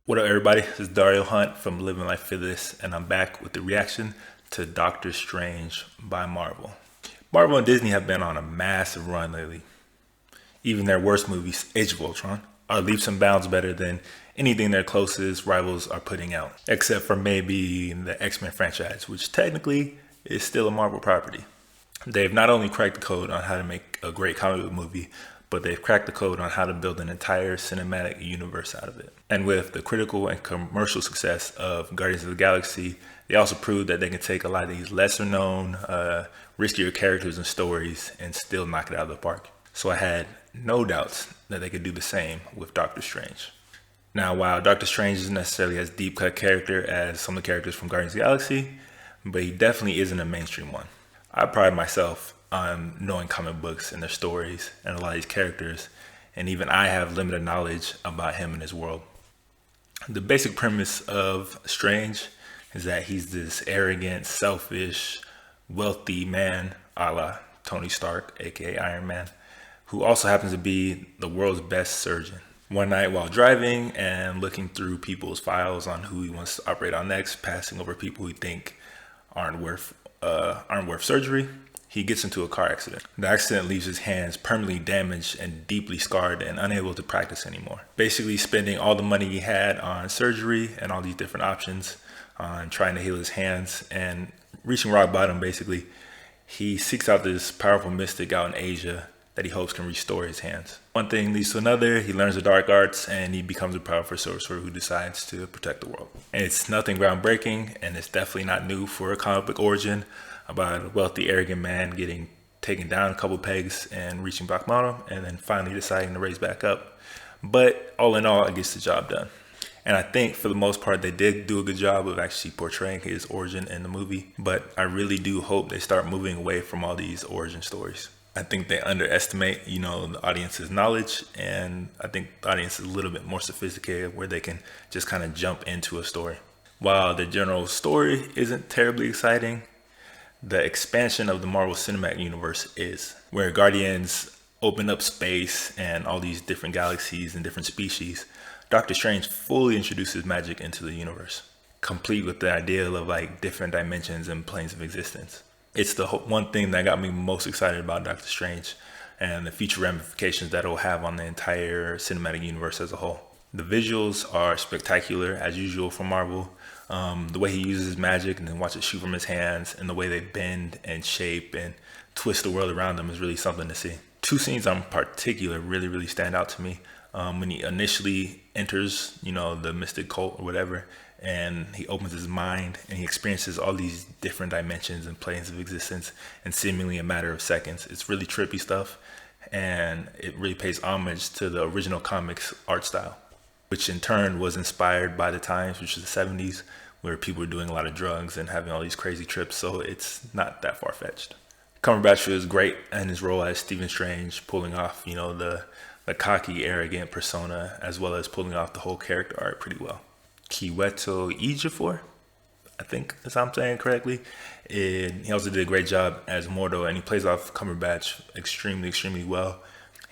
What up, everybody? This is Dario Hunt from Living Life Fearless, and I'm back with the reaction to Doctor Strange by Marvel. Marvel and Disney have been on a massive run lately. Even their worst movies, Age of Ultron, are leaps and bounds better than anything their closest rivals are putting out, except for maybe the X-Men franchise, which technically is still a Marvel property. They've not only cracked the code on how to make a great comic book movie, but they've cracked the code on how to build an entire cinematic universe out of it. And with the critical and commercial success of Guardians of the Galaxy, they also proved that they can take a lot of these lesser known, riskier characters and stories and still knock it out of the park. So I had no doubts that they could do the same with Doctor Strange. Now, while Doctor Strange isn't necessarily as deep cut character as some of the characters from Guardians of the Galaxy, but he definitely isn't a mainstream one. I pride myself on knowing comic books and their stories and a lot of these characters, and even I have limited knowledge about him and his world. The basic premise of Strange is that he's this arrogant, selfish, wealthy man, a la Tony Stark, aka Iron Man, who also happens to be the world's best surgeon. One night while driving and looking through people's files on who he wants to operate on next, passing over people he think aren't worth surgery, he gets into a car accident. The accident leaves his hands permanently damaged and deeply scarred and unable to practice anymore. Basically spending all the money he had on surgery and all these different options on trying to heal his hands, and reaching rock bottom, basically, he seeks out this powerful mystic out in Asia that he hopes can restore his hands. One thing leads to another. He learns the dark arts and he becomes a powerful sorcerer who decides to protect the world. And it's nothing groundbreaking, and it's definitely not new for a comic book origin about a wealthy, arrogant man getting taken down a couple pegs and reaching rock bottom and then finally deciding to raise back up. But all in all, it gets the job done. And I think for the most part, they did do a good job of actually portraying his origin in the movie. But I really do hope they start moving away from all these origin stories. I think they underestimate, the audience's knowledge, and I think the audience is a little bit more sophisticated where they can just kind of jump into a story. While the general story isn't terribly exciting, the expansion of the Marvel Cinematic Universe is, where Guardians open up space and all these different galaxies and different species. Doctor Strange fully introduces magic into the universe, complete with the ideal of like different dimensions and planes of existence. It's the one thing that got me most excited about Doctor Strange and the future ramifications that it will have on the entire cinematic universe as a whole. The visuals are spectacular as usual for Marvel. The way he uses magic and then watch it shoot from his hands, and the way they bend and shape and twist the world around them is really something to see. Two scenes in particular really stand out to me. When he initially enters, the mystic cult or whatever, and he opens his mind and he experiences all these different dimensions and planes of existence in seemingly a matter of seconds. It's really trippy stuff, and it really pays homage to the original comics art style, which in turn was inspired by the times, which is the 70s, where people were doing a lot of drugs and having all these crazy trips, so it's not that far-fetched. Cumberbatch was great in his role as Stephen Strange, pulling off, the cocky, arrogant persona, as well as pulling off the whole character art pretty well. Kiweto Ejiofor, I think that's how I'm saying it correctly. And he also did a great job as Mordo, and he plays off Cumberbatch extremely well.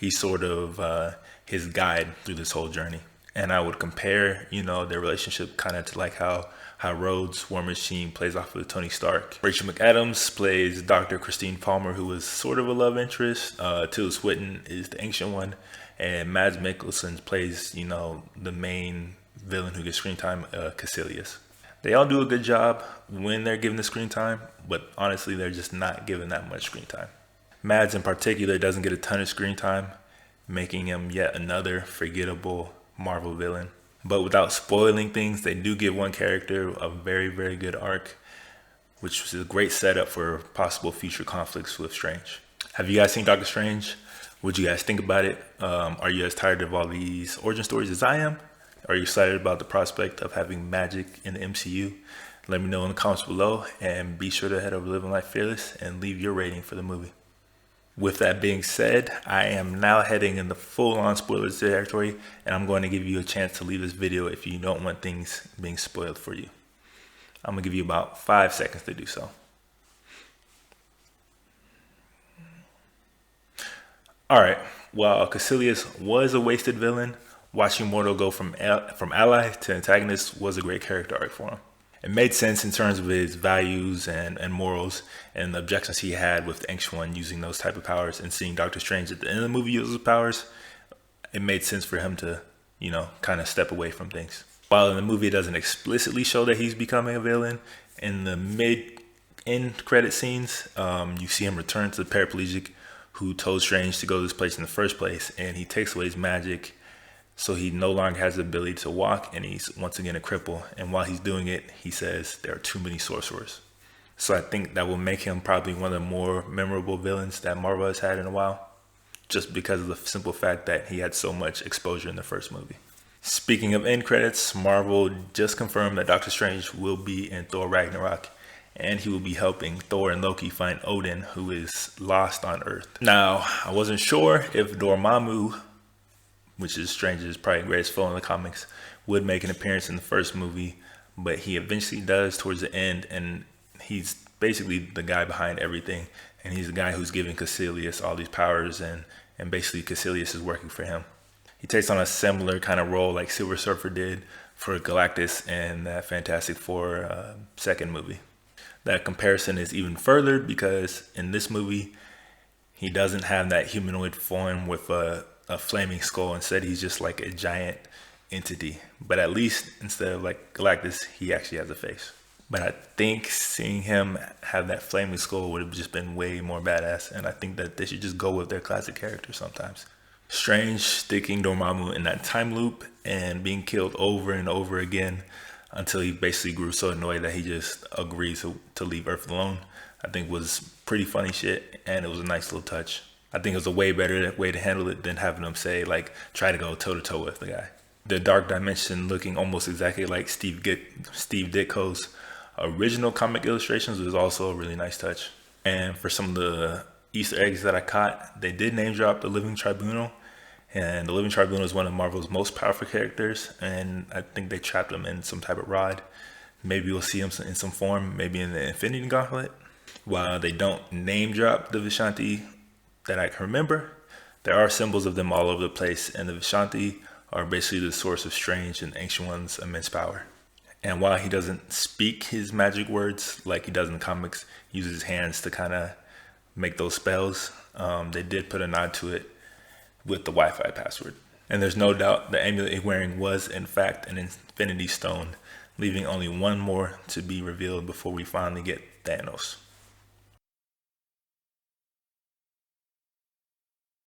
He's sort of his guide through this whole journey. And I would compare, their relationship kind of to like how Rhodes, War Machine, plays off of Tony Stark. Rachel McAdams plays Dr. Christine Palmer, who was sort of a love interest. Tilda Swinton is the ancient one. And Mads Mikkelsen plays, the main villain who gets screen time, Caecilius. They all do a good job when they're given the screen time, but honestly, they're just not given that much screen time. Mads in particular doesn't get a ton of screen time, making him yet another forgettable Marvel villain. But without spoiling things, they do give one character a very good arc, which was a great setup for possible future conflicts with Strange. Have you guys seen Doctor Strange? What do you guys think about it? Are you as tired of all these origin stories as I am? Are you excited about the prospect of having magic in the MCU? Let me know in the comments below, and be sure to head over to Living Life Fearless and leave your rating for the movie. With that being said, I am now heading in the full-on spoilers territory, and I'm going to give you a chance to leave this video if you don't want things being spoiled for you. I'm going to give you about 5 seconds to do so. Alright, while Caecilius was a wasted villain, Watching Mordo go from ally to antagonist was a great character arc for him. It made sense in terms of his values and morals and the objections he had with the Ancient One using those type of powers, and seeing Doctor Strange at the end of the movie use those powers. It made sense for him to, kind of step away from things. While in the movie it doesn't explicitly show that he's becoming a villain, in the end credit scenes, you see him return to the paraplegic who told Strange to go to this place in the first place, and he takes away his magic, so he no longer has the ability to walk, and he's once again a cripple. And while he's doing it, he says there are too many sorcerers. So I think that will make him probably one of the more memorable villains that Marvel has had in a while, just because of the simple fact that he had so much exposure in the first movie. Speaking of end credits, Marvel just confirmed that Doctor Strange will be in Thor Ragnarok, and he will be helping Thor and Loki find Odin, who is lost on Earth. Now, I wasn't sure if Dormammu, which is Strange's probably greatest foe in the comics, would make an appearance in the first movie, but he eventually does towards the end, and he's basically the guy behind everything, and he's the guy who's giving Caecilius all these powers, and basically Caecilius is working for him. He takes on a similar kind of role like Silver Surfer did for Galactus in that Fantastic Four second movie. That comparison is even further because in this movie, he doesn't have that humanoid form with a flaming skull. Instead, he's just like a giant entity. But at least instead of like Galactus, he actually has a face. But I think seeing him have that flaming skull would have just been way more badass. And I think that they should just go with their classic character sometimes. Strange sticking Dormammu in that time loop and being killed over and over again until he basically grew so annoyed that he just agreed to leave Earth alone, I think was pretty funny shit, and it was a nice little touch. I think it was a way better way to handle it than having him say, like, try to go toe-to-toe with the guy. The Dark Dimension looking almost exactly like Steve Ditko's original comic illustrations was also a really nice touch. And for some of the Easter eggs that I caught, they did name drop the Living Tribunal. And the Living Tribunal is one of Marvel's most powerful characters, and I think they trapped him in some type of rod. Maybe we'll see him in some form, maybe in the Infinity Gauntlet. While they don't name drop the Vishanti that I can remember, there are symbols of them all over the place, and the Vishanti are basically the source of Strange and Ancient One's immense power. And while he doesn't speak his magic words like he does in the comics, he uses his hands to kind of make those spells. They did put a nod to it with the Wi-Fi password. And there's no doubt the amulet he's wearing was in fact an Infinity Stone, leaving only one more to be revealed before we finally get Thanos.